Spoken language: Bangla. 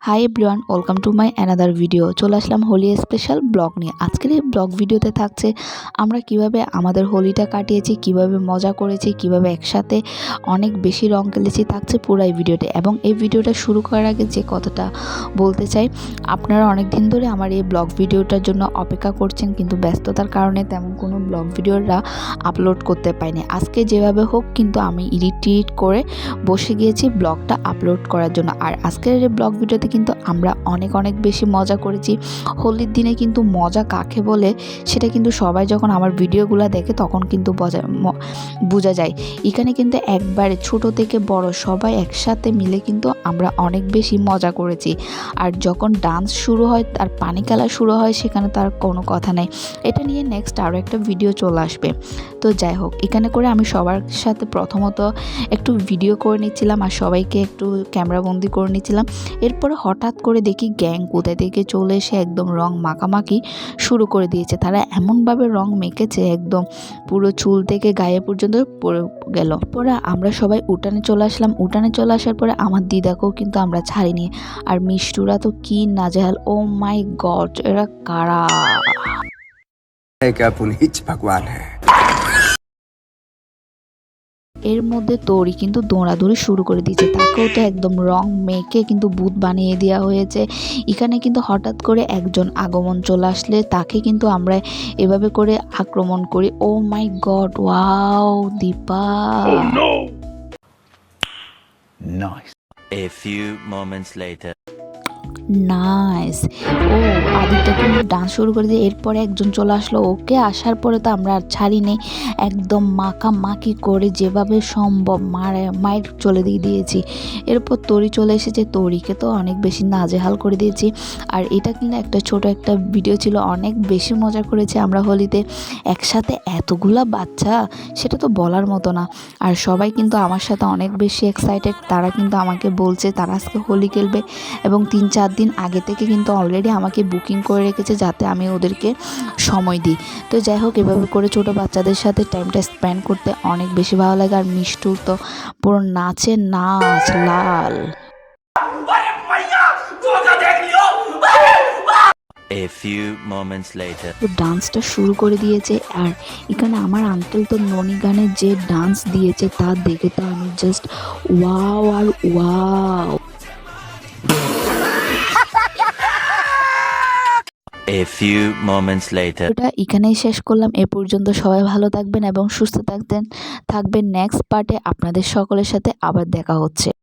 Hi everyone, welcome to my another video. চলে আসলাম হোলি স্পেশাল ব্লগ নিয়ে। আজকের এই ব্লগ ভিডিওতে থাকছে আমরা কিভাবে আমাদের হোলিটা কাটিয়েছি, কিভাবে মজা করেছি, কিভাবে একসাথে অনেক বেশি রং খেলেছি, থাকছে পুরো এই ভিডিওতে। এবং এই ভিডিওটা শুরু করার আগে যে কথাটা বলতে চাই, আপনারা অনেক দিন ধরে আমার এই ব্লগ ভিডিওটার জন্য অপেক্ষা করছেন, কিন্তু ব্যস্ততার কারণে তেমন কোনো ব্লগ ভিডিওরা আপলোড করতে পারিনি। আজকে যেভাবে হোক কিন্তু আমি এডিট করে বসে গিয়েছি ব্লগটা আপলোড করার জন্য। আর আজকের এই ব্লগ ভিডিওতে কিন্তু আমরা অনেক বেশি মজা করেছি। হোলির দিনে কিন্তু মজা কাকে বলে সেটা কিন্তু সবাই যখন আমার ভিডিওগুলো দেখে তখন কিন্তু বোঝা যায়। এখানে কিন্তু একবারে ছোট থেকে বড় সবাই একসাথে মিলে কিন্তু আমরা অনেক বেশি মজা করেছি। আর যখন ডান্স শুরু হয় আর পানি খেলা শুরু হয় সেখানে তার কোনো কথা নেই। এটা নিয়ে নেক্সট আরও একটা ভিডিও চলে আসবে। তো যাই হোক, এখানে করে আমি সবার সাথে প্রথমত একটু ভিডিও করে নিচ্ছিলাম আর সবাইকে একটু ক্যামেরাবন্দি করে নিচ্ছিলাম। এরপরে হঠাৎ করে দেখি গ্যাং কোথায় থেকে চলে এসে একদম রং মাখামাখি শুরু করে দিয়েছে। তারা এমনভাবে রং মেখেছে একদম পুরো চুল থেকে গায়ে পর্যন্ত পড়ে গেল। পরে আমরা সবাই উঠানে চলে আসলাম। উঠানে চলে আসার পরে আমার দিদাকেও কিন্তু আমরা ছাড়িনি। আর মিষ্টুরা তো কি নাজেহাল, ও মাই গড, এরা কারা? পুনিচ ভগবান হ্যাঁ। এর মধ্যে তরি কিন্তু দৌড়াদৌড়ি শুরু করে দিয়েছে। তাকেও তো একদম রং মেখে কিন্তু ভূত বানিয়ে দেওয়া হয়েছে। এখানে কিন্তু হঠাৎ করে একজন আগমন চলে আসলে তাকে কিন্তু আমরা এভাবে করে আক্রমণ করি। Oh my god, wow Deepa. Nice. A few moments later. Nice. ও আদিত্য কিন্তু ডান্স শুরু করে দিয়ে এরপরে একজন চলে আসলো। ওকে আসার পরে তো আমরা আর ছাড়িনি, একদম মাখামাখি করে যেভাবে সম্ভব মায়ের চলে দিয়েছি। এরপর তরি চলে এসেছে, তরিকে তো অনেক বেশি নাজেহাল করে দিয়েছি। আর এটা কিন্তু একটা ছোট একটা ভিডিও ছিল, অনেক বেশি মজা করেছে আমরা হোলিতে। একসাথে এতগুলা বাচ্চা সেটা তো বলার মতো না। আর সবাই কিন্তু আমার সাথে অনেক বেশি এক্সাইটেড। তারা কিন্তু আমাকে বলছে তারা আজকে হোলি খেলবে এবং 3-4 দিন আগে থেকে কিন্তু অলরেডি আমাকে বুকিং করে রেখেছে যাতে আমি ওদেরকে সময় দিই। তো যাই হোক, এভাবে করে ছোটো বাচ্চাদের সাথে টাইমটা স্পেন্ড করতে অনেক বেশি ভালো লাগে। আর মিষ্টুর তো পুরো নাচে নাচ লাল। A few moments later. তো ডান্সটা শুরু করে দিয়েছে। আর এখানে আমার আঙ্কেল তো ননি গানের যে ডান্স দিয়েছে তা দেখে তো আমি জাস্ট ওয়াও আর wow. A few moments later. ওটা এখানেই শেষ করলাম। এ পর্যন্ত সবাই ভালো থাকবেন এবং সুস্থ থাকবেন। নেক্সট পার্টে আপনাদের সকলের সাথে আবার দেখা হচ্ছে।